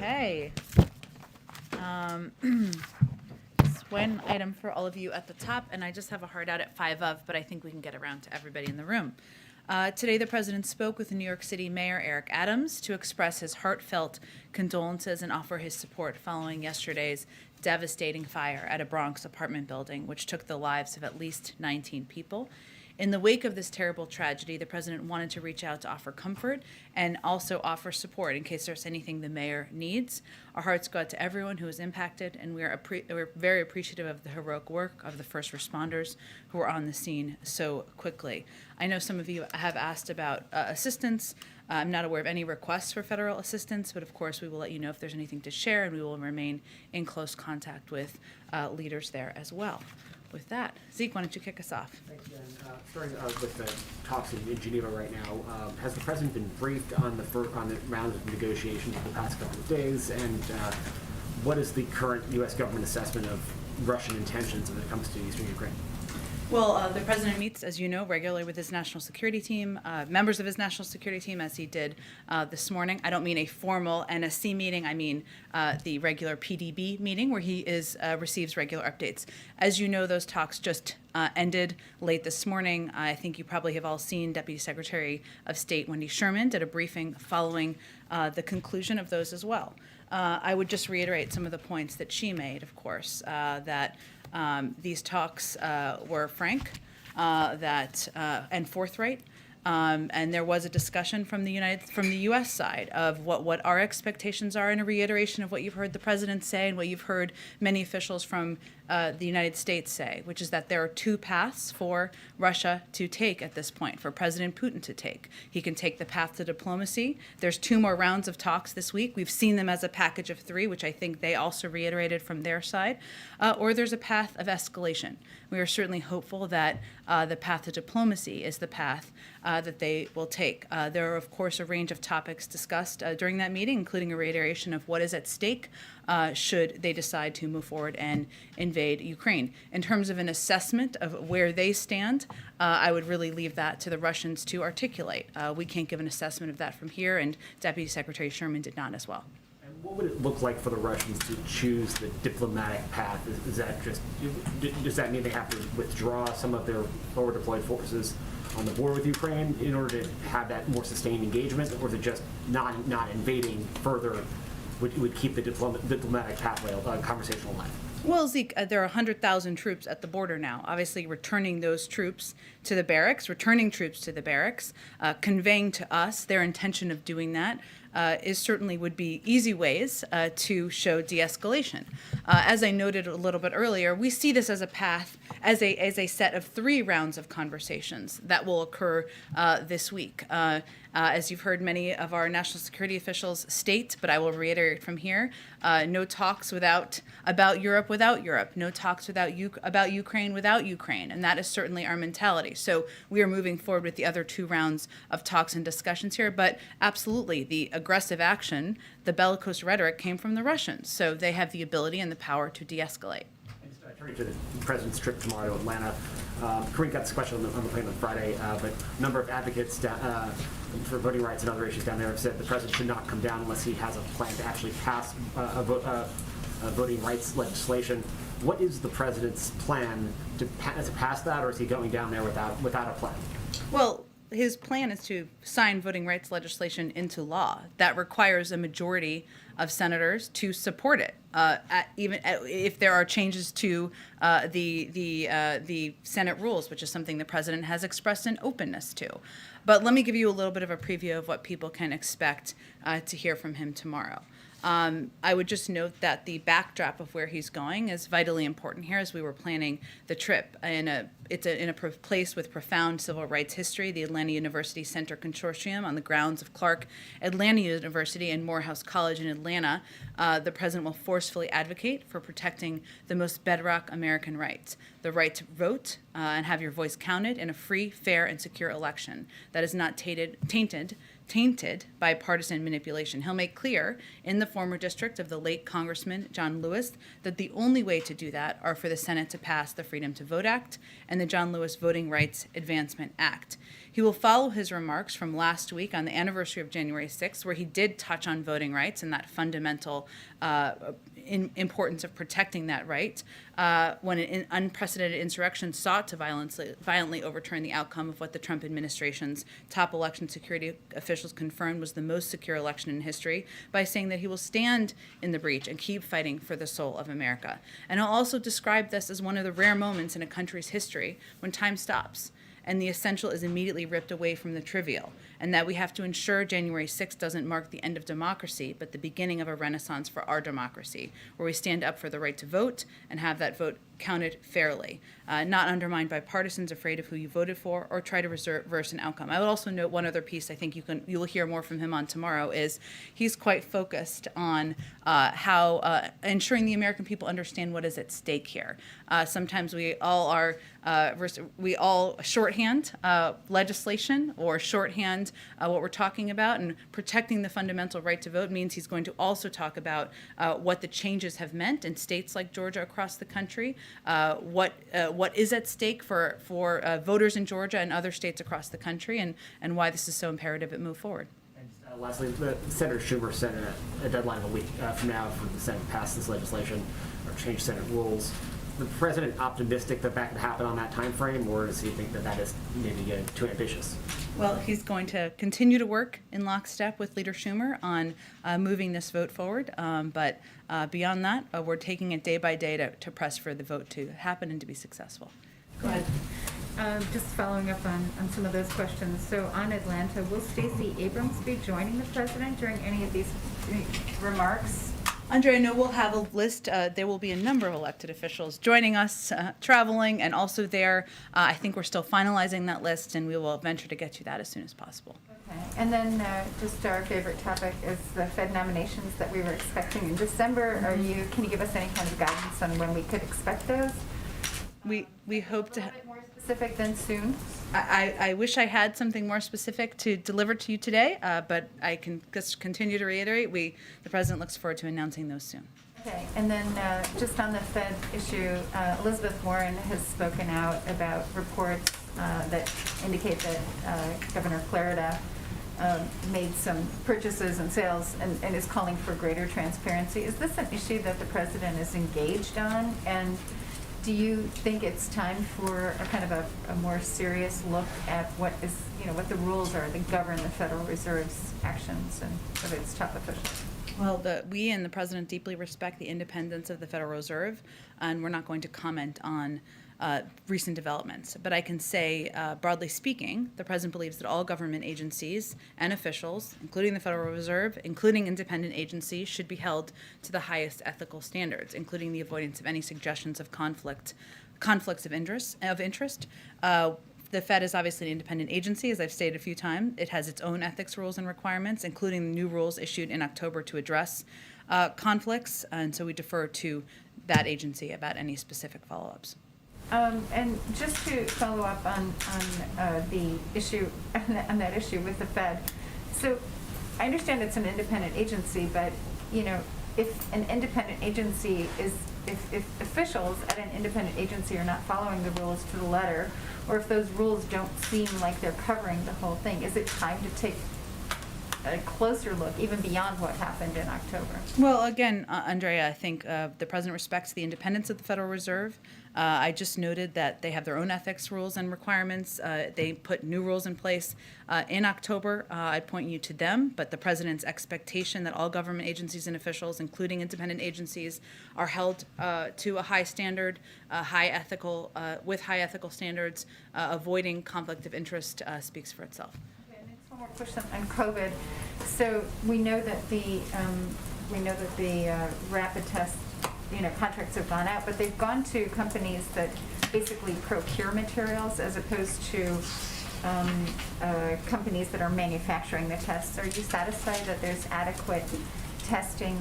Okay. Just one item for all of you at the top, and I just have a hard out at 5 of, but I think we can get around to everybody in the room. Today, the president spoke with New York City Mayor Eric Adams to express his heartfelt condolences and offer his support following yesterday's devastating fire at a Bronx apartment building, which took the lives of at least 19 people. In the wake of this terrible tragedy, the president wanted to reach out to offer comfort and also offer support in case there's anything the mayor needs. Our hearts go out to everyone who was impacted, and we're very appreciative of the heroic work of the first responders who were on the scene so quickly. I know some of you have asked about assistance. I'm not aware of any requests for federal assistance, but of course we will let you know if there's anything to share, and we will remain in close contact with leaders there as well. With that, Zeke, why don't you kick us off? Thanks, Jen. Starting with the talks in Geneva right now, has the president been briefed on the round of negotiations of the past couple of days, and what is the current U.S. government assessment of Russian intentions when it comes to eastern Ukraine? Well, the president meets, as you know, regularly with his national security team, members of his national security team, as he did this morning. I don't mean a formal NSC meeting. I mean the regular PDB meeting where he receives regular updates. As you know, those talks just ended late this morning. I think you probably have all seen Deputy Secretary of State Wendy Sherman did a briefing following the conclusion of those as well. I would just reiterate some of the points that she made, of course, that these talks were frank and forthright, and there was a discussion from the U.S. side of what our expectations are, and a reiteration of what you've heard the president say and what you've heard many officials from the United States say, which is that there are two paths for Russia to take at this point, for President Putin to take. He can take the path to diplomacy. There's 2 more rounds of talks this week. We've seen them as a package of 3, which I think they also reiterated from their side, or there's a path of escalation. We are certainly hopeful that the path to diplomacy is the path that they will take. There are, of course, a range of topics discussed during that meeting, including a reiteration of what is at stake should they decide to move forward and invade Ukraine. In terms of an assessment of where they stand, I would really leave that to the Russians to articulate. We can't give an assessment of that from here, and Deputy Secretary Sherman did not as well. And what would it look like for the Russians to choose the diplomatic path? Does that mean they have to withdraw some of their forward deployed forces on the border with Ukraine in order to have that more sustained engagement, or is it just not invading further would keep the diplomatic pathway conversation alive? Well, Zeke, there are 100,000 troops at the border now. Obviously, returning those troops to the barracks, conveying to us their intention of doing that certainly would be easy ways to show de-escalation. As I noted a little bit earlier, we see this as a path, as a set of 3 rounds of conversations that will occur this week. As you've heard many of our national security officials state, but I will reiterate from here, no talks about Europe without Europe, no talks about Ukraine without Ukraine, and that is certainly our mentality. So we are moving forward with the other 2 rounds of talks and discussions here, but absolutely, the aggressive action, the bellicose rhetoric came from the Russians, so they have the ability and the power to de-escalate. Turning to the president's trip tomorrow to Atlanta, Kareem got this question on the plane on Friday, but a number of advocates for voting rights and other issues down there have said the president should not come down unless he has a plan to actually pass voting rights legislation. What is the president's plan to pass that, or is he going down there without a plan? Well, his plan is to sign voting rights legislation into law. That requires a majority of senators to support it, even if there are changes to the Senate rules, which is something the president has expressed an openness to. But let me give you a little bit of a preview of what people can expect to hear from him tomorrow. I would just note that the backdrop of where he's going is vitally important here as we were planning the trip. It's in a place with profound civil rights history, the Atlanta University Center Consortium on the grounds of Clark Atlanta University and Morehouse College in Atlanta. The president will forcefully advocate for protecting the most bedrock American rights, the right to vote and have your voice counted in a free, fair, and secure election that is not tainted tainted by partisan manipulation. He'll make clear in the former district of the late Congressman John Lewis that the only way to do that are for the Senate to pass the Freedom to Vote Act and the John Lewis Voting Rights Advancement Act. He will follow his remarks from last week on the anniversary of January 6th, where he did touch on voting rights and that fundamental importance of protecting that right, when an unprecedented insurrection sought to violently overturn the outcome of what the Trump administration's top election security officials confirmed was the most secure election in history, by saying that he will stand in the breach and keep fighting for the soul of America. And he'll also describe this as one of the rare moments in a country's history when time stops and the essential is immediately ripped away from the trivial, and that we have to ensure January 6th doesn't mark the end of democracy, but the beginning of a renaissance for our democracy, where we stand up for the right to vote and have that vote counted fairly, not undermined by partisans afraid of who you voted for or try to reverse an outcome. I would also note one other piece I think you'll hear more from him on tomorrow is he's quite focused on how ensuring the American people understand what is at stake here. Sometimes we all shorthand legislation or shorthand what we're talking about, and protecting the fundamental right to vote means he's going to also talk about what the changes have meant in states like Georgia across the country, what is at stake for voters in Georgia and other states across the country, and why this is so imperative it move forward. And lastly, Senator Schumer set a deadline of a week from now for the Senate to pass this legislation or change Senate rules. The president optimistic that could happen on that time frame, or does he think that is maybe too ambitious? Well, he's going to continue to work in lockstep with Leader Schumer on moving this vote forward. But beyond that, we're taking it day by day to press for the vote to happen and to be successful. Go ahead. Just following up on some of those questions. So on Atlanta, will Stacey Abrams be joining the president during any of these remarks? Andre, I know we'll have a list. There will be a number of elected officials joining us, traveling, and also there. I think we're still finalizing that list, and we will venture to get you that as soon as possible. Okay. And then just our favorite topic is the Fed nominations that we were expecting in December. Can you give us any kind of guidance on when we could expect those? We hope to. A little bit more specific than soon. I wish I had something more specific to deliver to you today, but I can just continue to reiterate, the President looks forward to announcing those soon. Okay, and then just on the Fed issue, Elizabeth Warren has spoken out about reports that indicate that Governor Clarida made some purchases and sales and is calling for greater transparency. Is this an issue that the President is engaged on? And do you think it's time for a kind of a more serious look at what the rules are that govern the Federal Reserve's actions and of its top officials? Well, we and the President deeply respect the independence of the Federal Reserve, and we're not going to comment on recent developments. But I can say, broadly speaking, the President believes that all government agencies and officials, including the Federal Reserve, including independent agencies, should be held to the highest ethical standards, including the avoidance of any suggestions of conflicts of interest. The Fed is obviously an independent agency, as I've stated a few times. It has its own ethics rules and requirements, including the new rules issued in October to address conflicts, and so we defer to that agency about any specific follow-ups. And just to follow up on the issue, on that issue with the Fed, so I understand it's an independent agency, but if an independent agency if officials at an independent agency are not following the rules to the letter, or if those rules don't seem like they're covering the whole thing, is it time to take a closer look, even beyond what happened in October? Well, again, Andrea, I think the President respects the independence of the Federal Reserve. I just noted that they have their own ethics rules and requirements. They put new rules in place in October. I'd point you to them, but the President's expectation that all government agencies and officials, including independent agencies, are held to a high standard, with high ethical standards, avoiding conflict of interest speaks for itself. One more question on COVID. So we know that the rapid test contracts have gone out, but they've gone to companies that basically procure materials as opposed to companies that are manufacturing the tests. Are you satisfied that there's adequate testing,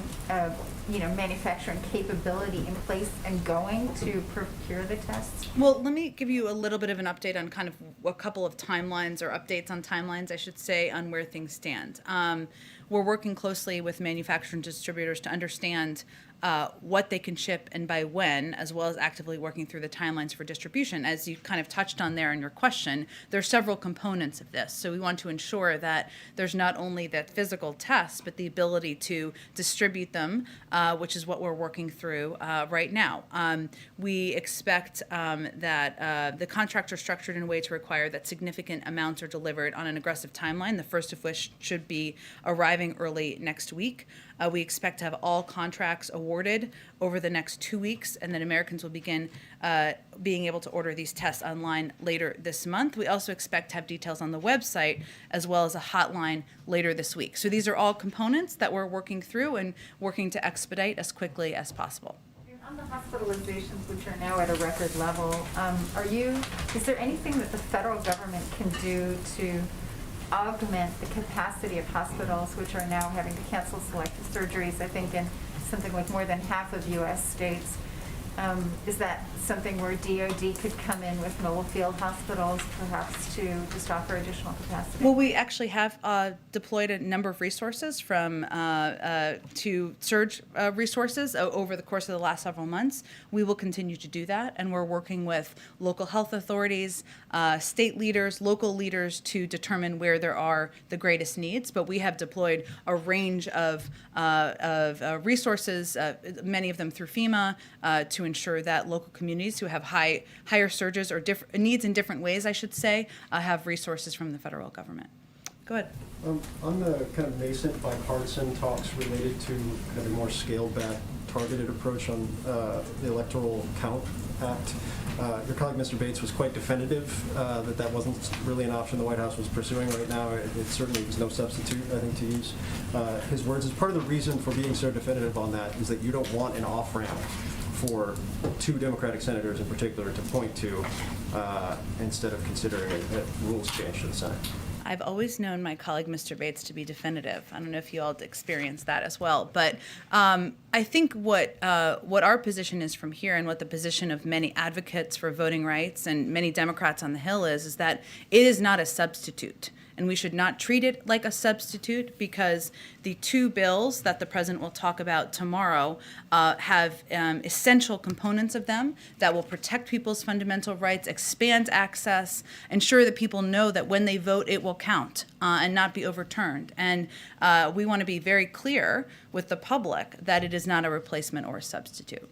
manufacturing capability in place and going to procure the tests? Well, let me give you a little bit of an update on kind of a couple of timelines, or updates on timelines, I should say, on where things stand. We're working closely with manufacturers and distributors to understand what they can ship and by when, as well as actively working through the timelines for distribution. As you kind of touched on there in your question, there are several components of this. So we want to ensure that there's not only that physical test, but the ability to distribute them, which is what we're working through right now. We expect that the contracts are structured in a way to require that significant amounts are delivered on an aggressive timeline, the first of which should be arriving early next week. We expect to have all contracts awarded over the next 2 weeks, and then Americans will begin being able to order these tests online later this month. We also expect to have details on the website as well as a hotline later this week. So these are all components that we're working through and working to expedite as quickly as possible. On the hospitalizations, which are now at a record level, is there anything that the federal government can do to augment the capacity of hospitals, which are now having to cancel selective surgeries, I think in something like more than half of U.S. states? Is that something where DOD could come in with mobile field hospitals, perhaps to just offer additional capacity? Well, we actually have deployed a number of resources from to surge resources over the course of the last several months. We will continue to do that, and we're working with local health authorities, state leaders, local leaders to determine where there are the greatest needs. But we have deployed a range of resources, many of them through FEMA, to ensure that local communities who have higher surges or needs in different ways, I should say, have resources from the federal government. Go ahead. On the kind of nascent bipartisan talks related to kind of a more scaled-back, targeted approach on the Electoral Count Act, your colleague, Mr. Bates, was quite definitive that wasn't really an option the White House was pursuing right now. It certainly was no substitute, I think, to use his words. As part of the reason for being so definitive on that is that you don't want an off-ramp for two Democratic senators in particular to point to instead of considering a rules change to the Senate. I've always known my colleague, Mr. Bates, to be definitive. I don't know if you all experienced that as well. But I think what our position is from here, and what the position of many advocates for voting rights and many Democrats on the Hill is that it is not a substitute. And we should not treat it like a substitute, because the two bills that the president will talk about tomorrow have essential components of them that will protect people's fundamental rights, expand access, ensure that people know that when they vote it will count and not be overturned. And we want to be very clear with the public that it is not a replacement or a substitute.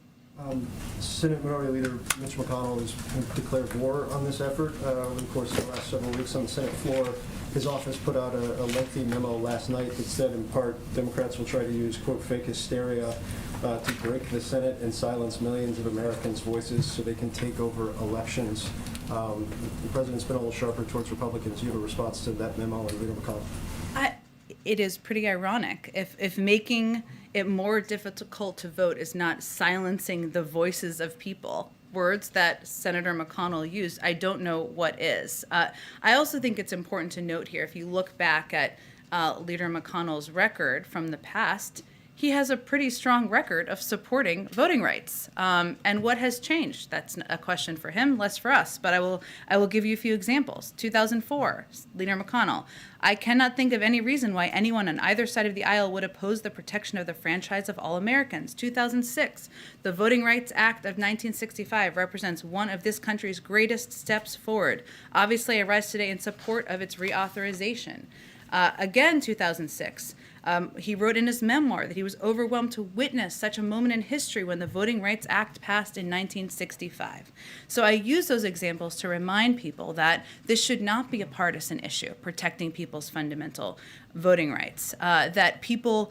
Senate Minority Leader Mitch McConnell has declared war on this effort over the course of the last several weeks on the Senate floor. His office put out a lengthy memo last night that said, in part, Democrats will try to use, quote, fake hysteria to break the Senate and silence millions of Americans' voices so they can take over elections. The president's been a little sharper towards Republicans. Do you have a response to that memo, and Leader McConnell? It is pretty ironic. If making it more difficult to vote is not silencing the voices of people, words that Senator McConnell used, I don't know what is. I also think it's important to note here, if you look back at Leader McConnell's record from the past, he has a pretty strong record of supporting voting rights. And what has changed? That's a question for him, less for us. But I will give you a few examples. 2004, Leader McConnell. I cannot think of any reason why anyone on either side of the aisle would oppose the protection of the franchise of all Americans. 2006, the Voting Rights Act of 1965 represents one of this country's greatest steps forward. Obviously, I rise today in support of its reauthorization. Again, 2006, he wrote in his memoir that he was overwhelmed to witness such a moment in history when the Voting Rights Act passed in 1965. So I use those examples to remind people that this should not be a partisan issue, protecting people's fundamental voting rights, that people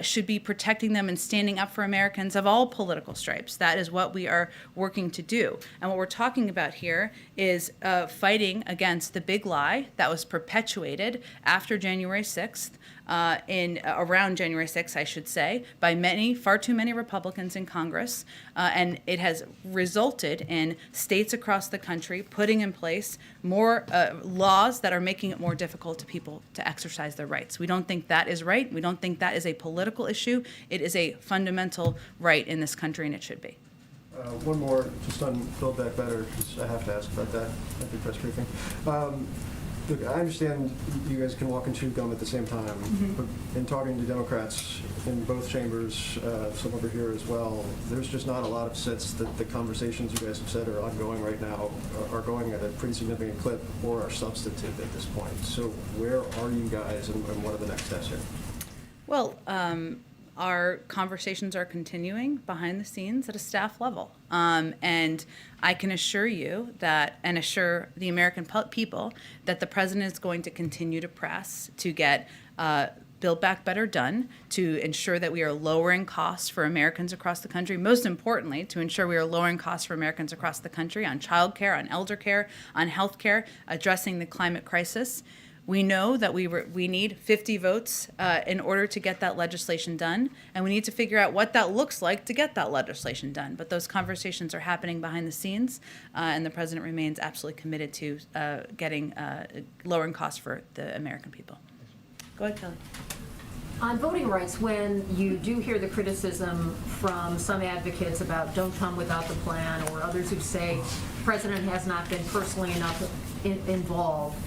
should be protecting them and standing up for Americans of all political stripes. That is what we are working to do. And what we're talking about here is fighting against the big lie that was perpetuated after January 6th, in around January 6th, I should say, by far too many Republicans in Congress, and it has resulted in states across the country putting in place more laws that are making it more difficult to people to exercise their rights. We don't think that is right. We don't think that is a political issue. It is a fundamental right in this country, and it should be. One more, just on Build Back Better, because I have to ask about that at the press briefing. Look, I understand you guys can walk and chew gum at the same time, but in talking to Democrats in both chambers, some over here as well, there's just not a lot of sense that the conversations you guys have said are ongoing right now are going at a pretty significant clip or are substantive at this point. So where are you guys, and what are the next steps here? Well, our conversations are continuing behind the scenes at a staff level. And I can assure you that, and assure the American people, that the president is going to continue to press to get Build Back Better done, to ensure that we are lowering costs for Americans across the country. Most importantly, to ensure we are lowering costs for Americans across the country on child care, on elder care, on health care, addressing the climate crisis. We know that we need 50 votes in order to get that legislation done, and we need to figure out what that looks like to get that legislation done. But those conversations are happening behind the scenes, and the president remains absolutely committed to lowering costs for the American people. Go ahead, Kelly. On voting rights, when you do hear the criticism from some advocates about don't come without the plan, or others who say the president has not been personally enough involved,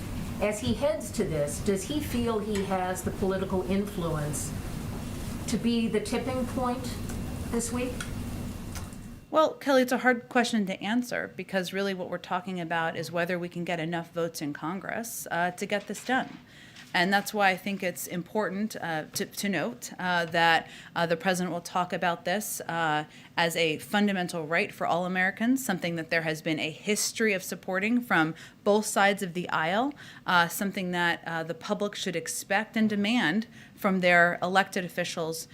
as he heads to this, does he feel he has the political influence to be the tipping point this week? Well, Kelly, it's a hard question to answer, because really what we're talking about is whether we can get enough votes in Congress to get this done. And that's why I think it's important to note that the president will talk about this as a fundamental right for all Americans, something that there has been a history of supporting from both sides of the aisle, something that the public should expect and demand from their elected officials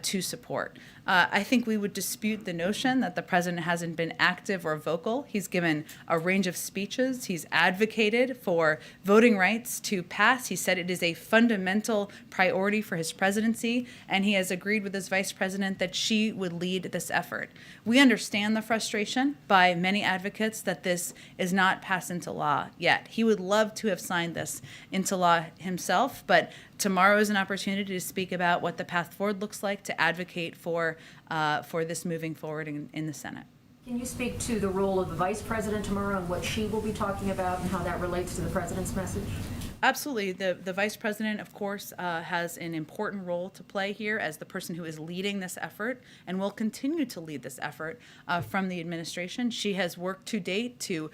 to support. I think we would dispute the notion that the president hasn't been active or vocal. He's given a range of speeches. He's advocated for voting rights to pass. He said it is a fundamental priority for his presidency, and he has agreed with his vice president that she would lead this effort. We understand the frustration by many advocates that this is not passed into law yet. He would love to have signed this into law himself, but tomorrow is an opportunity to speak about what the path forward looks like, to advocate for this moving forward in the Senate. Can you speak to the role of the vice president tomorrow and what she will be talking about and how that relates to the president's message? Absolutely. The vice president, of course, has an important role to play here as the person who is leading this effort and will continue to lead this effort from the administration. She has worked to date to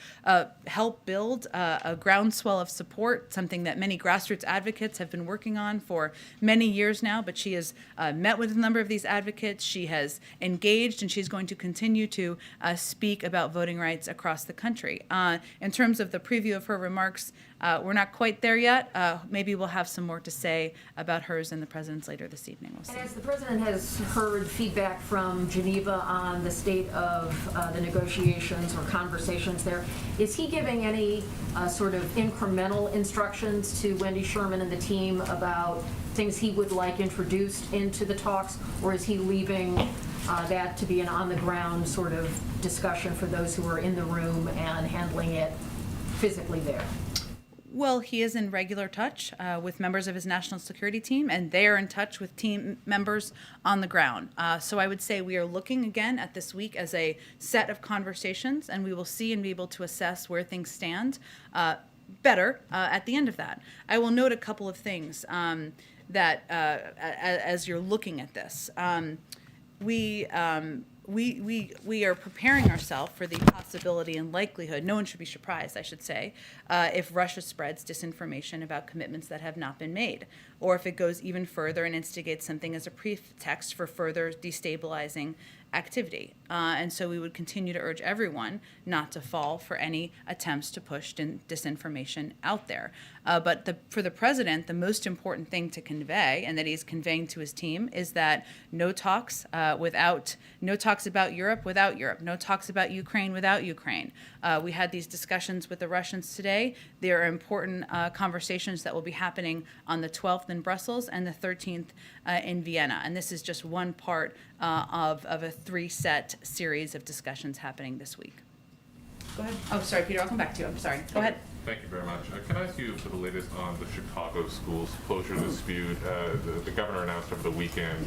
help build a groundswell of support, something that many grassroots advocates have been working on for many years now, but she has met with a number of these advocates. She has engaged, and she's going to continue to speak about voting rights across the country. In terms of the preview of her remarks, we're not quite there yet. Maybe we'll have some more to say about hers and the president's later this evening. We'll see. And as the president has heard feedback from Geneva on the state of the negotiations or conversations there, is he giving any sort of incremental instructions to Wendy Sherman and the team about things he would like introduced into the talks, or is he leaving that to be an on-the-ground sort of discussion for those who are in the room and handling it physically there? Well, he is in regular touch with members of his national security team, and they are in touch with team members on the ground. So I would say we are looking again at this week as a set of conversations, and we will see and be able to assess where things stand better at the end of that. I will note a couple of things that as you're looking at this. We are preparing ourselves for the possibility and likelihood, no one should be surprised, I should say, if Russia spreads disinformation about commitments that have not been made, or if it goes even further and instigates something as a pretext for further destabilizing activity. And so we would continue to urge everyone not to fall for any attempts to push disinformation out there. But for the president, the most important thing to convey, and that he's conveying to his team, is that no talks about Europe without Europe, no talks about Ukraine without Ukraine. We had these discussions with the Russians today. There are important conversations that will be happening on the 12th in Brussels and the 13th in Vienna. And this is just one part of a three-set series of discussions happening this week. Go ahead. Oh, sorry, Peter, I'll come back to you. I'm sorry. Go ahead. Thank you very much. Can I ask you for the latest on the Chicago schools closure dispute? The governor announced over the weekend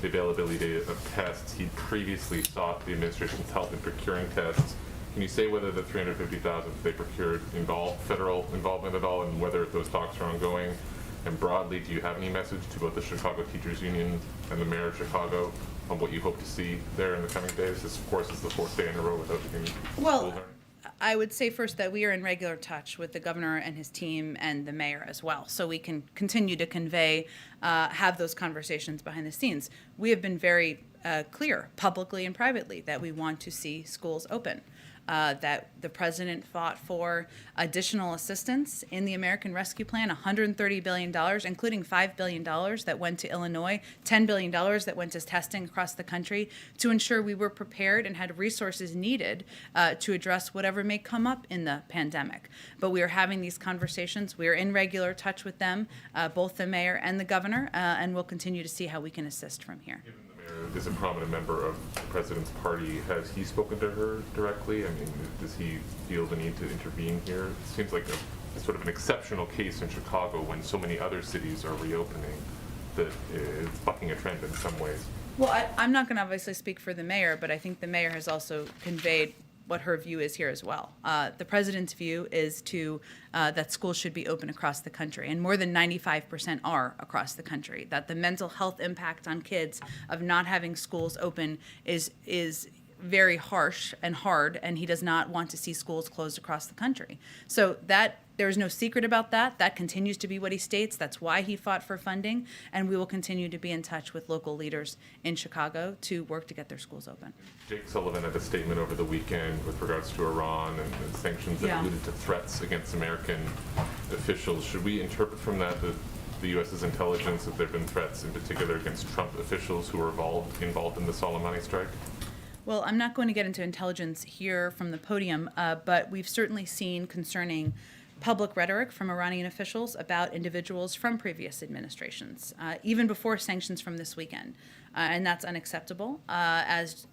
the availability of tests. He previously sought the administration's help in procuring tests. Can you say whether the $350,000 they procured involved federal involvement at all, and whether those talks are ongoing? And broadly, do you have any message to both the Chicago Teachers Union and the mayor of Chicago on what you hope to see there in the coming days? This, of course, is the fourth day in a row without any Well, school learning. I would say first that we are in regular touch with the governor and his team and the mayor as well, so we can continue to convey, have those conversations behind the scenes. We have been very clear, publicly and privately, that we want to see schools open. That the president fought for additional assistance in the American Rescue Plan, $130 billion, including $5 billion that went to Illinois, $10 billion that went to testing across the country, to ensure we were prepared and had resources needed to address whatever may come up in the pandemic. But we are having these conversations. We are in regular touch with them, both the mayor and the governor, and we'll continue to see how we can assist from here. Given the mayor is a prominent member of the president's party, has he spoken to her directly? I mean, does he feel the need to intervene here? It seems like a sort of an exceptional case in Chicago when so many other cities are reopening that is bucking a trend in some ways. Well, I'm not going to obviously speak for the mayor, but I think the mayor has also conveyed what her view is here as well. The president's view is that schools should be open across the country, and more than 95% are across the country. That the mental health impact on kids of not having schools open is very harsh and hard, and he does not want to see schools closed across the country. So that there is no secret about that. That continues to be what he states. That's why he fought for funding, and we will continue to be in touch with local leaders in Chicago to work to get their schools open. Jake Sullivan had a statement over the weekend with regards to Iran and the sanctions that alluded to threats against American officials. Should we interpret from that the U.S.'s intelligence that there have been threats in particular against Trump officials who were involved in the Soleimani strike? Well, I'm not going to get into intelligence here from the podium, but we've certainly seen concerning public rhetoric from Iranian officials about individuals from previous administrations, even before sanctions from this weekend. And that's unacceptable. As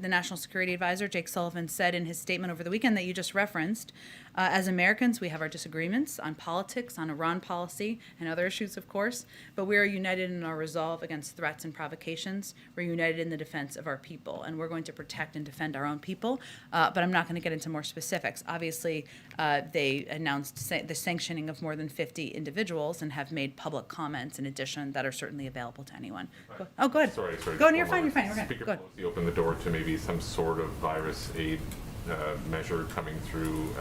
the National Security Advisor, Jake Sullivan, said in his statement over the weekend that you just referenced, as Americans, we have our disagreements on politics, on Iran policy, and other issues, of course, but we are united in our resolve against threats and provocations. We're united in the defense of our people, and we're going to protect and defend our own people, but I'm not going to get into more specifics. Obviously, they announced the sanctioning of more than 50 individuals and have made public comments in addition that are certainly available to anyone. Go ahead. Sorry. Go on, you're fine, you're fine. Speaker Go ahead. Pelosi opened the door to maybe some sort of virus aid measure coming through.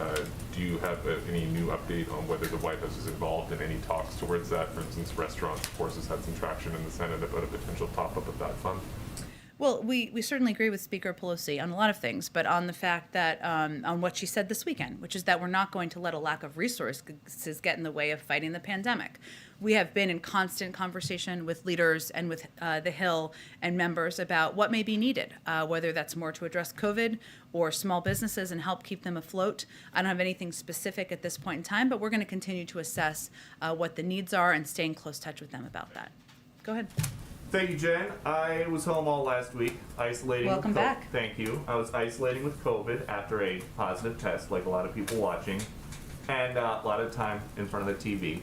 Do you have any new update on whether the White House is involved in any talks towards that? For instance, restaurants, of course, has had some traction in the Senate about a potential top-up of that fund. Well, we certainly agree with Speaker Pelosi on a lot of things, but on the fact that, on what she said this weekend, which is that we're not going to let a lack of resources get in the way of fighting the pandemic. We have been in constant conversation with leaders and with the Hill and members about what may be needed, whether that's more to address COVID or small businesses and help keep them afloat. I don't have anything specific at this point in time, but we're going to continue to assess what the needs are and stay in close touch with them about that. Go ahead. Thank you, Jen. I was home all last week, isolating. Welcome back. Thank you. I was isolating with COVID after a positive test, like a lot of people watching, and a lot of time in front of the TV.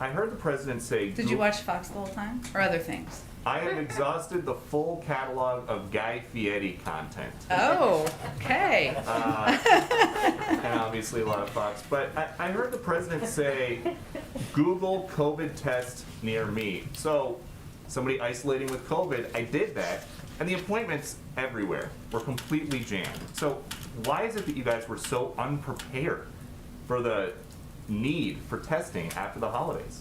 I heard the president say... Did you watch Fox the whole time, or other things? I have exhausted the full catalog of Guy Fieri content. Oh, okay. And obviously a lot of Fox. But I heard the president say, Google COVID test near me. So, somebody isolating with COVID, I did that, and the appointments everywhere were completely jammed. So why is it that you guys were so unprepared for the need for testing after the holidays?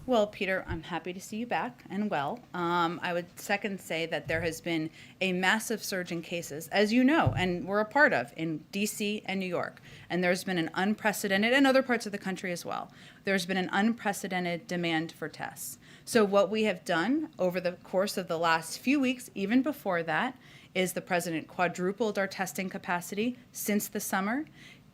Well, Peter, I'm happy to see you back and well. I would second say that there has been a massive surge in cases, as you know, and we're a part of, in DC and New York. And there's been an unprecedented, and other parts of the country as well, there's been an unprecedented demand for tests. So what we have done over the course of the last few weeks, even before that, is the president quadrupled our testing capacity since the summer.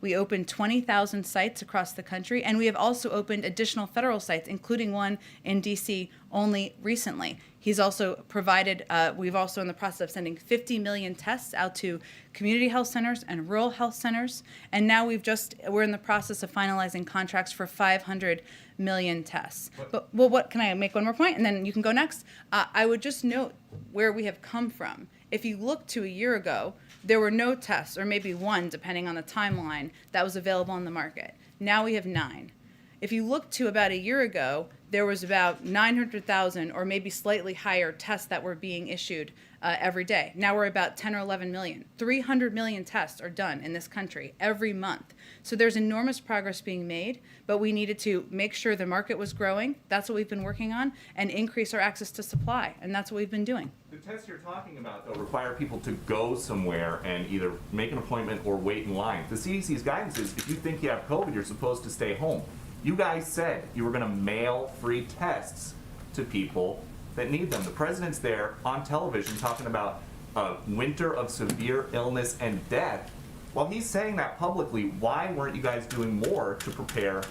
We opened 20,000 sites across the country, and we have also opened additional federal sites, including one in DC only recently. He's also provided, we've also in the process of sending 50 million tests out to community health centers and rural health centers. And now we're in the process of finalizing contracts for 500 million tests. What can I make one more point and then you can go next? I would just note where we have come from. If you look to a year ago, there were no tests, or maybe one, depending on the timeline, that was available on the market. Now we have 9. If you look to about a year ago, there was about 900,000 or maybe slightly higher tests that were being issued every day. Now we're about 10 or 11 million. 300 million tests are done in this country every month. So there's enormous progress being made, but we needed to make sure the market was growing. That's what we've been working on, and increase our access to supply, and that's what we've been doing. The tests you're talking about, though, require people to go somewhere and either make an appointment or wait in line. The CDC's guidance is if you think you have COVID, you're supposed to stay home. You guys said you were going to mail free tests to people that need them. The president's there on television talking about a winter of severe illness and death. While he's saying that publicly, why weren't you guys doing more to prepare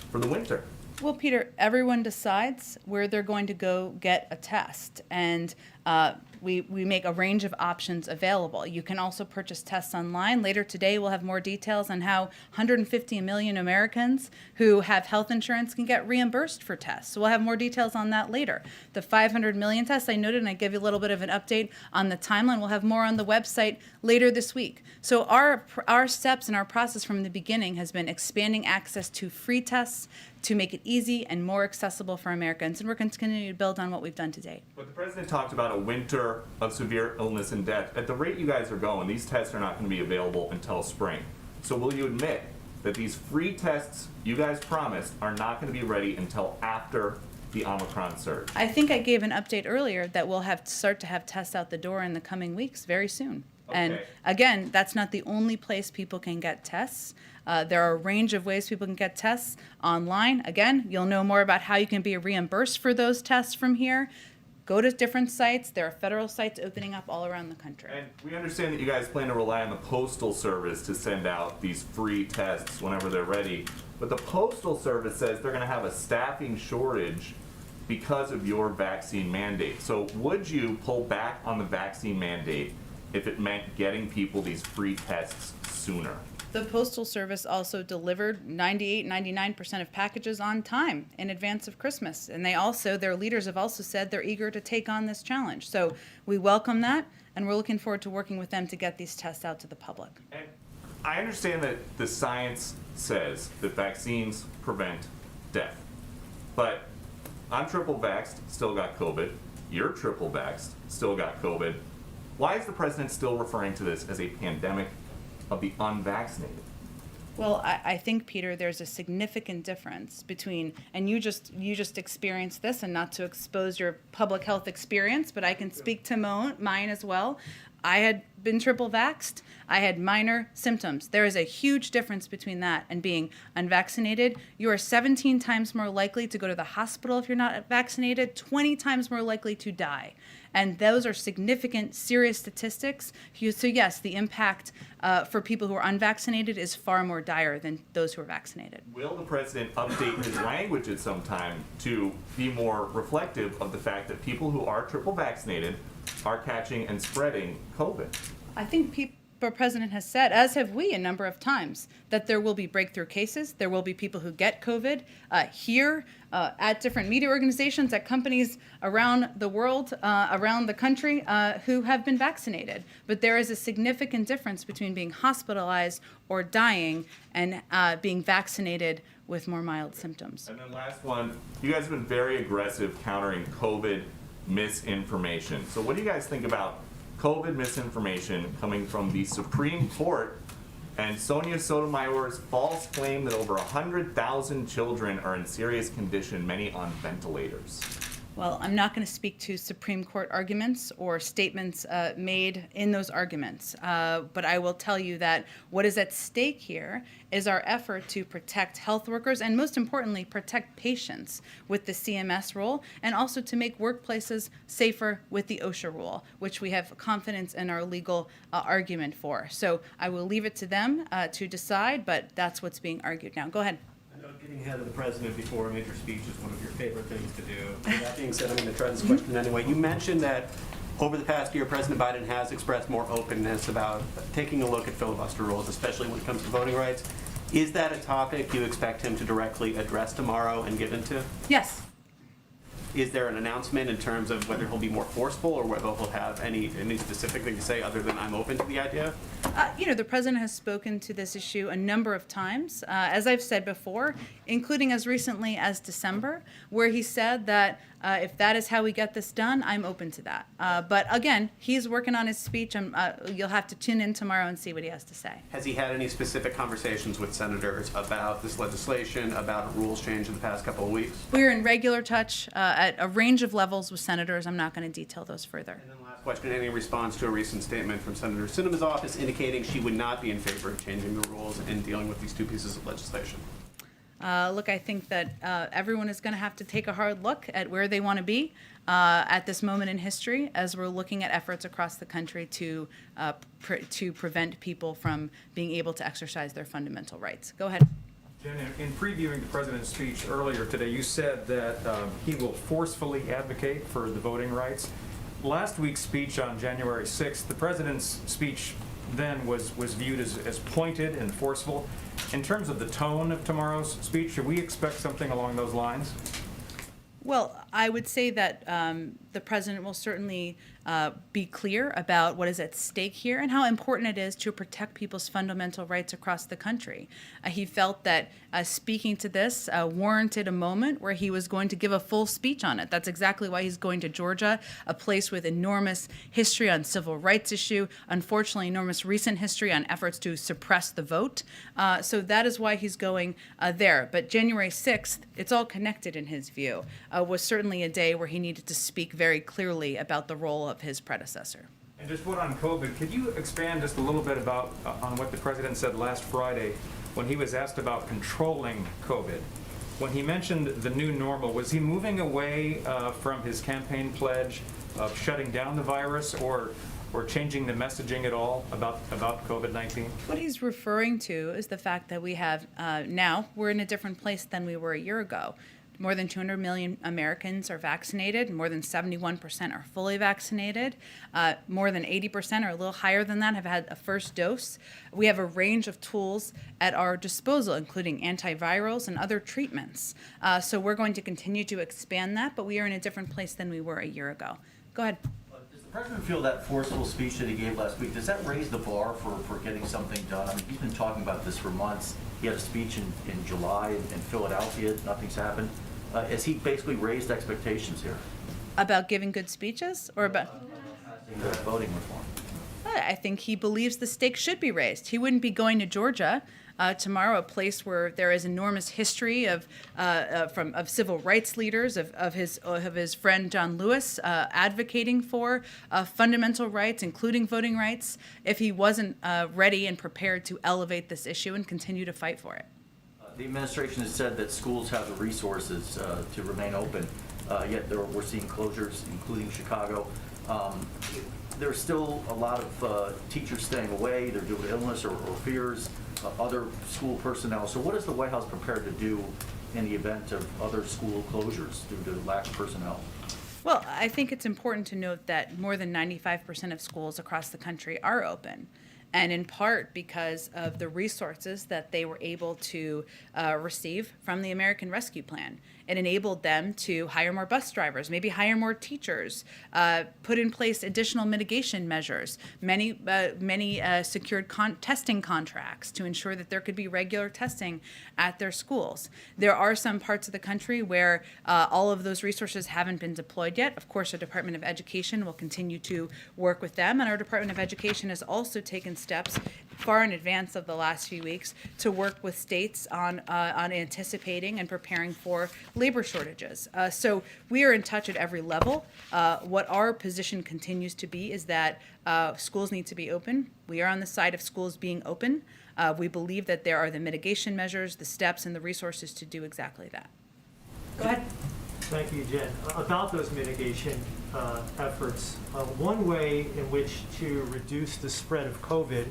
for the winter? Well, Peter, everyone decides where they're going to go get a test, and we make a range of options available. You can also purchase tests online. Later today, we'll have more details on how 150 million Americans who have health insurance can get reimbursed for tests. So we'll have more details on that later. The 500 million tests I noted, and I give you a little bit of an update on the timeline. We'll have more on the website later this week. So our steps and our process from the beginning has been expanding access to free tests to make it easy and more accessible for Americans, and we're continuing to build on what we've done to date. But the president talked about a winter of severe illness and death. At the rate you guys are going, these tests are not going to be available until spring. So will you admit that these free tests you guys promised are not going to be ready until after the Omicron surge? I think I gave an update earlier that we'll start to have tests out the door in the coming weeks, very soon. And Okay. again, that's not the only place people can get tests. There are a range of ways people can get tests online. Again, you'll know more about how you can be reimbursed for those tests from here. Go to different sites. There are federal sites opening up all around the country. And we understand that you guys plan to rely on the Postal Service to send out these free tests whenever they're ready. But the Postal Service says they're going to have a staffing shortage because of your vaccine mandate. So would you pull back on the vaccine mandate if it meant getting people these free tests sooner? The Postal Service also delivered 98, 99% of packages on time in advance of Christmas. And their leaders have also said they're eager to take on this challenge. So we welcome that, and we're looking forward to working with them to get these tests out to the public. And I understand that the science says that vaccines prevent death. But I'm triple vaxxed, still got COVID. You're triple vaxxed, still got COVID. Why is the president still referring to this as a pandemic of the unvaccinated? Well, I think, Peter, there's a significant difference between, and you just experienced this, and not to expose your public health experience, but I can speak to mine as well. I had been triple vaxxed. I had minor symptoms. There is a huge difference between that and being unvaccinated. You are 17 times more likely to go to the hospital if you're not vaccinated, 20 times more likely to die. And those are significant, serious statistics. So yes, the impact for people who are unvaccinated is far more dire than those who are vaccinated. Will the president update his language at some time to be more reflective of the fact that people who are triple vaccinated are catching and spreading COVID? I think the president has said, as have we a number of times, that there will be breakthrough cases. There will be people who get COVID here, at different media organizations, at companies around the world, around the country, who have been vaccinated. But there is a significant difference between being hospitalized or dying and being vaccinated with more mild symptoms. And then last one, you guys have been very aggressive countering COVID misinformation. So what do you guys think about COVID misinformation coming from the Supreme Court and Sonia Sotomayor's false claim that over 100,000 children are in serious condition, many on ventilators. Well, I'm not going to speak to Supreme Court arguments or statements made in those arguments, but I will tell you that what is at stake here is our effort to protect health workers and, most importantly, protect patients with the CMS rule, and also to make workplaces safer with the OSHA rule, which we have confidence in our legal argument for. So I will leave it to them to decide, but that's what's being argued now. Go ahead. I know getting ahead of the president before a major speech is one of your favorite things to do. With that being said, I'm going to try this question anyway. You mentioned that over the past year, President Biden has expressed more openness about taking a look at filibuster rules, especially when it comes to voting rights. Is that a topic you expect him to directly address tomorrow and get into? Yes. Is there an announcement in terms of whether he'll be more forceful or whether he'll have any specific thing to say other than I'm open to the idea? The president has spoken to this issue a number of times, as I've said before, including as recently as December, where he said that if that is how we get this done, I'm open to that. But again, he's working on his speech, and you'll have to tune in tomorrow and see what he has to say. Has he had any specific conversations with senators about this legislation, about a rules change in the past couple of weeks? We're in regular touch at a range of levels with senators. I'm not going to detail those further. And then last question, any response to a recent statement from Senator Sinema's office indicating she would not be in favor of changing the rules and dealing with these two pieces of legislation? Look, I think that everyone is going to have to take a hard look at where they want to be at this moment in history, as we're looking at efforts across the country to prevent people from being able to exercise their fundamental rights. Go ahead. Jen, in previewing the president's speech earlier today, you said that he will forcefully advocate for the voting rights. Last week's speech on January 6th, the president's speech then was viewed as pointed and forceful. In terms of the tone of tomorrow's speech, should we expect something along those lines? Well, I would say that the president will certainly be clear about what is at stake here and how important it is to protect people's fundamental rights across the country. He felt that speaking to this warranted a moment where he was going to give a full speech on it. That's exactly why he's going to Georgia, a place with enormous history on civil rights issue, unfortunately enormous recent history on efforts to suppress the vote. So that is why he's going there. But January 6th, it's all connected in his view, was certainly a day where he needed to speak very clearly about the role of his predecessor. And just one on COVID, could you expand just a little bit about on what the president said last Friday when he was asked about controlling COVID? When he mentioned the new normal, was he moving away from his campaign pledge of shutting down the virus or changing the messaging at all about COVID-19? What he's referring to is the fact that we have now, we're in a different place than we were a year ago. More than 200 million Americans are vaccinated. More than 71% are fully vaccinated. More than 80%, or a little higher than that, have had a first dose. We have a range of tools at our disposal, including antivirals and other treatments. So we're going to continue to expand that, but we are in a different place than we were a year ago. Go ahead. Does the president feel that forceful speech that he gave last week, does that raise the bar for getting something done? I mean, he's been talking about this for months. He had a speech in July in Philadelphia. Nothing's happened. Has he basically raised expectations here? About giving good speeches or about? Voting reform. I think he believes the stakes should be raised. He wouldn't be going to Georgia tomorrow, a place where there is enormous history of civil rights leaders, of his friend John Lewis advocating for fundamental rights, including voting rights, if he wasn't ready and prepared to elevate this issue and continue to fight for it. The administration has said that schools have the resources to remain open, yet we're seeing closures, including Chicago. There's still a lot of teachers staying away, they're due to illness or fears, other school personnel. So what is the White House prepared to do in the event of other school closures due to lack of personnel? Well, I think it's important to note that more than 95% of schools across the country are open. And in part because of the resources that they were able to receive from the American Rescue Plan. It enabled them to hire more bus drivers, maybe hire more teachers, put in place additional mitigation measures. Many secured testing contracts to ensure that there could be regular testing at their schools. There are some parts of the country where all of those resources haven't been deployed yet. Of course, our Department of Education will continue to work with them, and our Department of Education has also taken steps far in advance of the last few weeks to work with states on anticipating and preparing for labor shortages. So we are in touch at every level. What our position continues to be is that schools need to be open. We are on the side of schools being open. We believe that there are the mitigation measures, the steps, and the resources to do exactly that. Go ahead. Thank you, Jen. About those mitigation efforts, one way in which to reduce the spread of COVID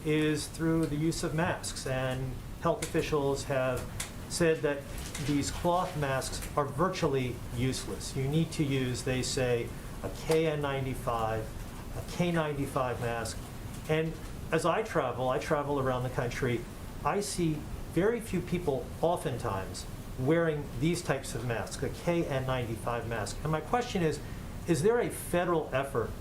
is through the use of masks. And health officials have said that these cloth masks are virtually useless. You need to use, they say, a KN95, a K95 mask. And as I travel around the country, I see very few people oftentimes wearing these types of masks, a KN95 mask. And my question is there a federal effort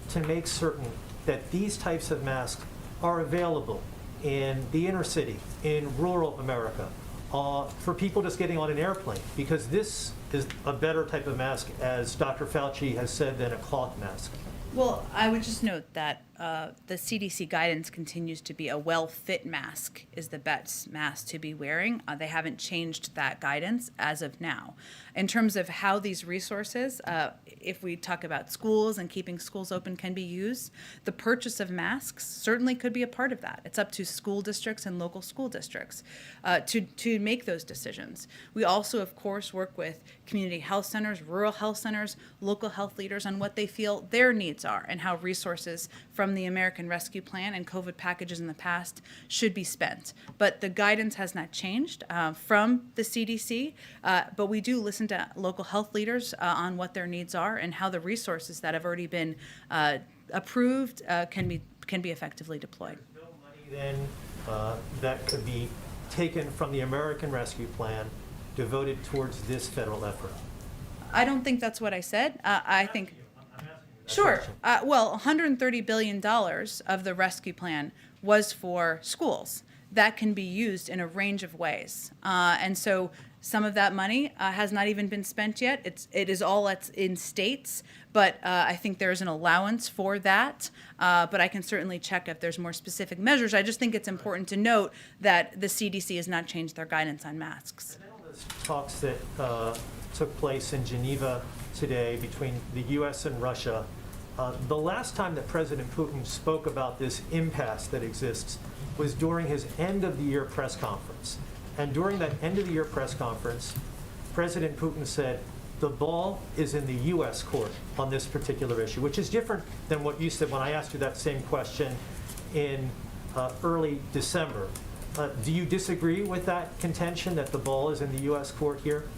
to make certain that these types of masks are available in the inner city, in rural America, for people just getting on an airplane? Because this is a better type of mask, as Dr. Fauci has said, than a cloth mask. Well, I would just note that the CDC guidance continues to be a well-fit mask is the best mask to be wearing. They haven't changed that guidance as of now. In terms of how these resources, if we talk about schools and keeping schools open can be used, the purchase of masks certainly could be a part of that. It's up to school districts and local school districts to make those decisions. We also, of course, work with community health centers, rural health centers, local health leaders on what they feel their needs are and how resources from the American Rescue Plan and COVID packages in the past should be spent. But the guidance has not changed from the CDC, but we do listen to local health leaders on what their needs are and how the resources that have already been approved can be effectively deployed. There's no money then that could be taken from the American Rescue Plan devoted towards this federal effort? I don't think that's what I said. I think. I'm asking you that Sure. question. Well, $130 billion of the rescue plan was for schools. That can be used in a range of ways. And so some of that money has not even been spent yet. It is all in states, but I think there's an allowance for that. But I can certainly check if there's more specific measures. I just think it's important to note that the CDC has not changed their guidance on masks. And then all those talks that took place in Geneva today between the U.S. and Russia, the last time that President Putin spoke about this impasse that exists was during his end-of-the-year press conference. And during that end-of-the-year press conference, President Putin said, the ball is in the U.S. court on this particular issue, which is different than what you said when I asked you that same question in early December. Do you disagree with that contention that the ball is in the U.S. court here?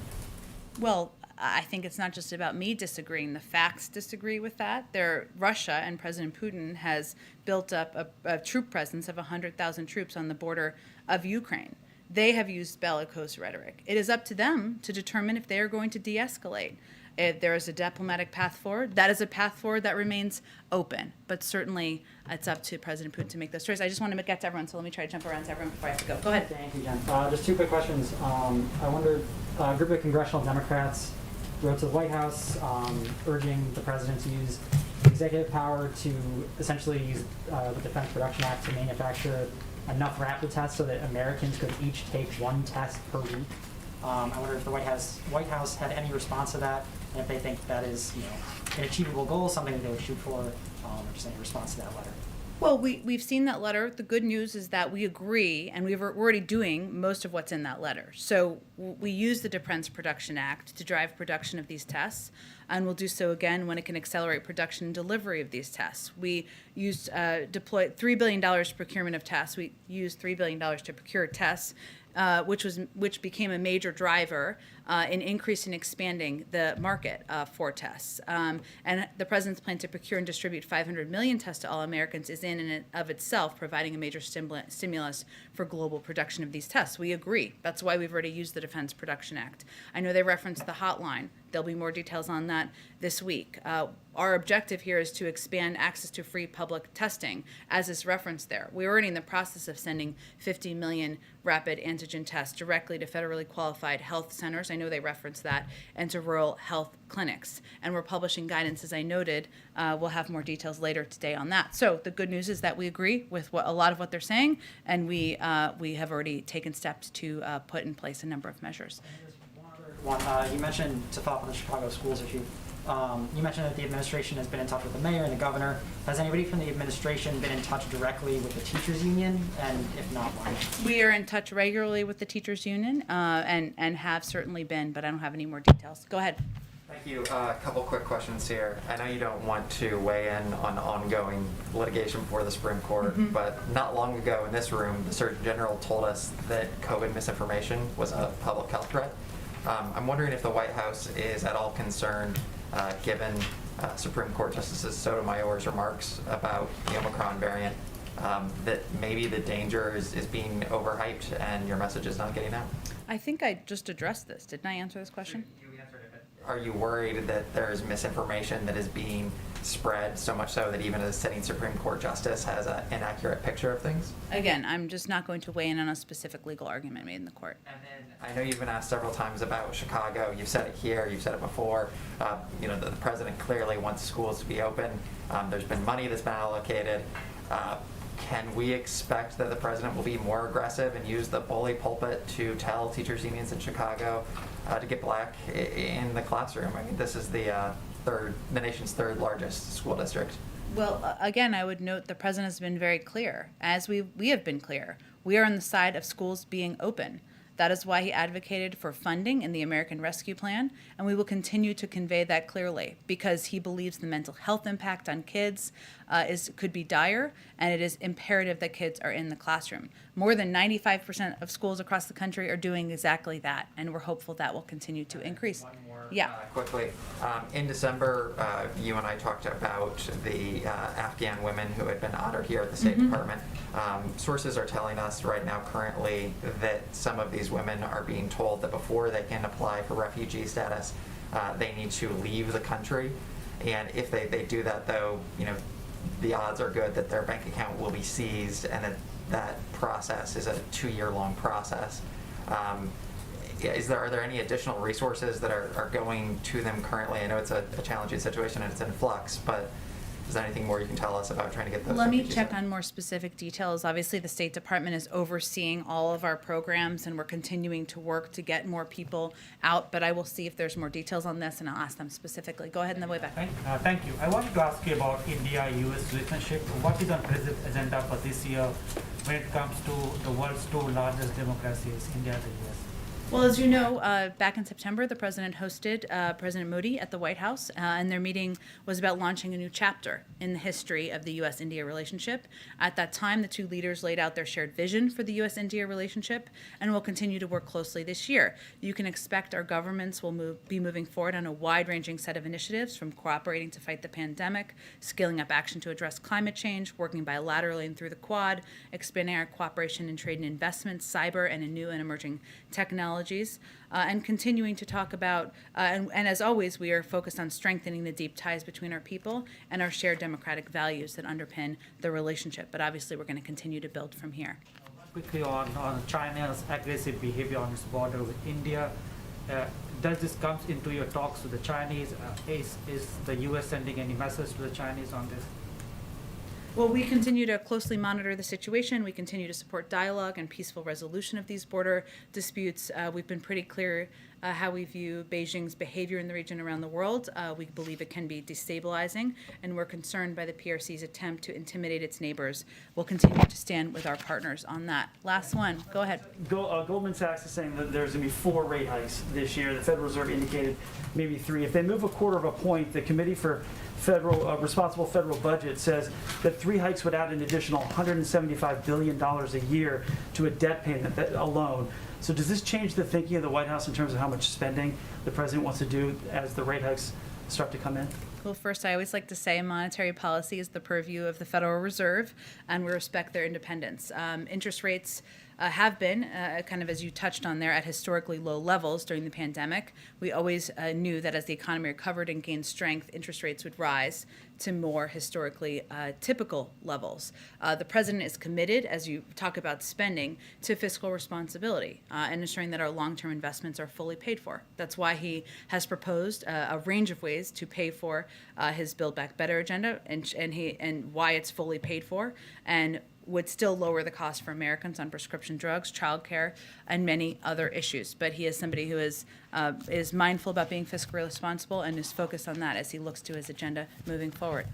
Well, I think it's not just about me disagreeing. The facts disagree with that. Russia and President Putin has built up a troop presence of 100,000 troops on the border of Ukraine. They have used bellicose rhetoric. It is up to them to determine if they are going to de-escalate. If there is a diplomatic path forward, that is a path forward that remains open. But certainly, it's up to President Putin to make those choices. I just want to get to everyone, so let me try to jump around to everyone before I have to go. Go ahead. Thank you, Jen. Just two quick questions. I wondered, a group of congressional Democrats wrote to the White House urging the president to use executive power to essentially use the Defense Production Act to manufacture enough rapid tests so that Americans could each take one test per week. I wonder if the White House had any response to that, and if they think that is, an achievable goal, something that they would shoot for, or just any response to that letter. Well, we've seen that letter. The good news is that we agree, and we're already doing most of what's in that letter. So we use the Defense Production Act to drive production of these tests, and we'll do so again when it can accelerate production and delivery of these tests. We used deployed $3 billion procurement of tests. We used $3 billion to procure tests, which became a major driver in increasing and expanding the market for tests. And the president's plan to procure and distribute 500 million tests to all Americans is in and of itself providing a major stimulus for global production of these tests. We agree. That's why we've already used the Defense Production Act. I know they referenced the hotline. There'll be more details on that this week. Our objective here is to expand access to free public testing, as is referenced there. We're already in the process of sending 50 million rapid antigen tests directly to federally qualified health centers. I I know they reference that, and to rural health clinics. And we're publishing guidance, as I noted. We'll have more details later today on that. So the good news is that we agree with a lot of what they're saying, and we have already taken steps to put in place a number of measures. You mentioned, to follow up on the Chicago schools issue, you mentioned that the administration has been in touch with the mayor and the governor. Has anybody from the administration been in touch directly with the teachers union? And if not, why? We are in touch regularly with the teachers union and have certainly been, but I don't have any more details. Go ahead. Thank you. A couple quick questions here. I know you don't want to weigh in on ongoing litigation before the Supreme Court, but not long ago in this room, the Surgeon General told us that COVID misinformation was a public health threat. I'm wondering if the White House is at all concerned, given Supreme Court Justice Sotomayor's remarks about the Omicron variant, that maybe the danger is being overhyped and your message is not getting out? I think I just addressed this. Didn't I answer this question? Are you worried that there's misinformation that is being spread, so much so that even a sitting Supreme Court justice has an inaccurate picture of things? Again, I'm just not going to weigh in on a specific legal argument made in the court. And then I know you've been asked several times about Chicago. You've said it here. You've said it before. The president clearly wants schools to be open. There's been money that's been allocated. Can we expect that the president will be more aggressive and use the bully pulpit to tell teachers unions in Chicago to get black in the classroom? I mean, this is the nation's third largest school district. Well, again, I would note the president has been very clear, as we have been clear. We are on the side of schools being open. That is why he advocated for funding in the American Rescue Plan, and we will continue to convey that clearly because he believes the mental health impact on kids could be dire, and it is imperative that kids are in the classroom. More than 95% of schools across the country are doing exactly that, and we're hopeful that will continue to increase. One more, yeah. Quickly, in December, you and I talked about the Afghan women who had been honored here at the State Department. Sources are telling us right now currently that some of these women are being told that before they can apply for refugee status, they need to leave the country. And if they do that, though, the odds are good that their bank account will be seized, and that process is a 2-year-long process. Are there any additional resources that are going to them currently? I know it's a challenging situation and it's in flux, but is there anything more you can tell us about trying to get those? Let me check on more specific details. Obviously, the State Department is overseeing all of our programs, and we're continuing to work to get more people out, but I will see if there's more details on this, and I'll ask them specifically. Go ahead, and then way back. Thank you. I wanted to ask you about India-US relationship. What is on president's agenda for this year when it comes to the world's two largest democracies, India and the US? Well, as you know, back in September, the president hosted President Modi at the White House, and their meeting was about launching a new chapter in the history of the U.S.-India relationship. At that time, the two leaders laid out their shared vision for the U.S.-India relationship, and will continue to work closely this year. You can expect our governments will be moving forward on a wide-ranging set of initiatives, from cooperating to fight the pandemic, scaling up action to address climate change, working bilaterally and through the Quad, expanding our cooperation in trade and investments, cyber, and in new and emerging technologies. And continuing to talk about, and as always, we are focused on strengthening the deep ties between our people and our shared democratic values that underpin the relationship. But obviously, we're going to continue to build from here. Quickly on China's aggressive behavior on its border with India. Does this come into your talks with the Chinese? Is the U.S. sending any message to the Chinese on this? Well, we continue to closely monitor the situation. We continue to support dialogue and peaceful resolution of these border disputes. We've been pretty clear how we view Beijing's behavior in the region around the world. We believe it can be destabilizing, and we're concerned by the PRC's attempt to intimidate its neighbors. We'll continue to stand with our partners on that. Last one. Go ahead. Goldman Sachs is saying that there's going to be 4 rate hikes this year. The Federal Reserve indicated maybe 3. If they move a quarter of a point, the Committee for Responsible Federal Budget says that 3 hikes would add an additional $175 billion a year to a debt payment alone. So does this change the thinking of the White House in terms of how much spending the president wants to do as the rate hikes start to come in? Well, first, I always like to say monetary policy is the purview of the Federal Reserve, and we respect their independence. Interest rates have been, kind of as you touched on there, at historically low levels during the pandemic. We always knew that as the economy recovered and gained strength, interest rates would rise to more historically typical levels. The president is committed, as you talk about spending, to fiscal responsibility and ensuring that our long-term investments are fully paid for. That's why he has proposed a range of ways to pay for his Build Back Better agenda, and why it's fully paid for, and would still lower the cost for Americans on prescription drugs, childcare, and many other issues. But he is somebody who is mindful about being fiscally responsible and is focused on that as he looks to his agenda moving forward.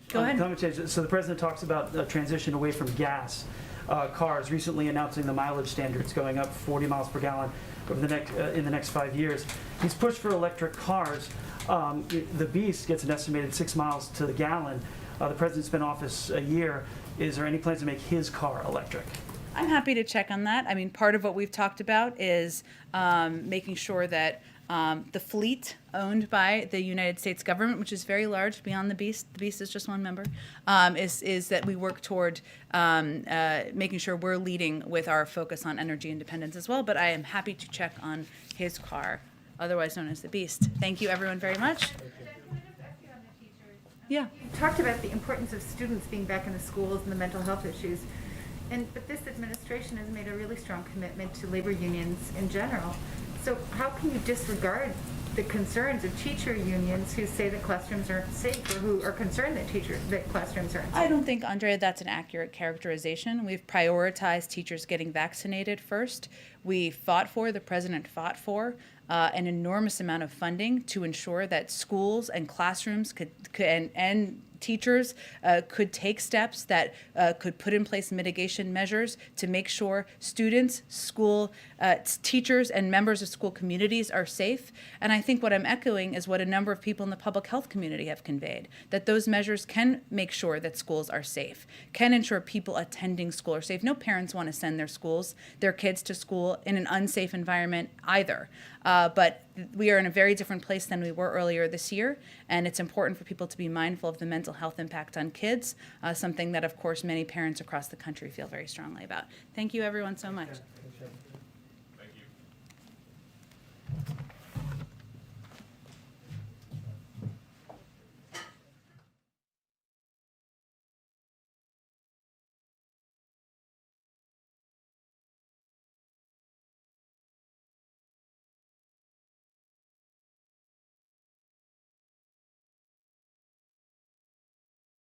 Go ahead. Climate change. So the president talks about the transition away from gas cars, recently announcing the mileage standards going up 40 miles per gallon over in the next 5 years. He's pushed for electric cars. The Beast gets an estimated 6 miles to the gallon. The president's been in office a year. Is there any plans to make his car electric? I'm happy to check on that. I mean, part of what we've talked about is making sure that the fleet owned by the United States government, which is very large beyond the Beast is just one member, is that we work toward making sure we're leading with our focus on energy independence as well. But I am happy to check on his car, otherwise known as the Beast. Thank you, everyone, very much. Yeah. You talked about the importance of students being back in the schools and the mental health issues. But this administration has made a really strong commitment to labor unions in general. So how can you disregard the concerns of teacher unions who say that classrooms aren't safe, or who are concerned that classrooms aren't safe? I don't think, Andrea, that's an accurate characterization. We've prioritized teachers getting vaccinated first. The president fought for an enormous amount of funding to ensure that schools and classrooms and teachers could take steps that could put in place mitigation measures to make sure students, teachers, and members of school communities are safe. And I think what I'm echoing is what a number of people in the public health community have conveyed, that those measures can make sure that schools are safe, can ensure people attending school are safe. No parents want to send their kids to school in an unsafe environment either. But we are in a very different place than we were earlier this year, and it's important for people to be mindful of the mental health impact on kids, something that, of course, many parents across the country feel very strongly about. Thank you, everyone, so much.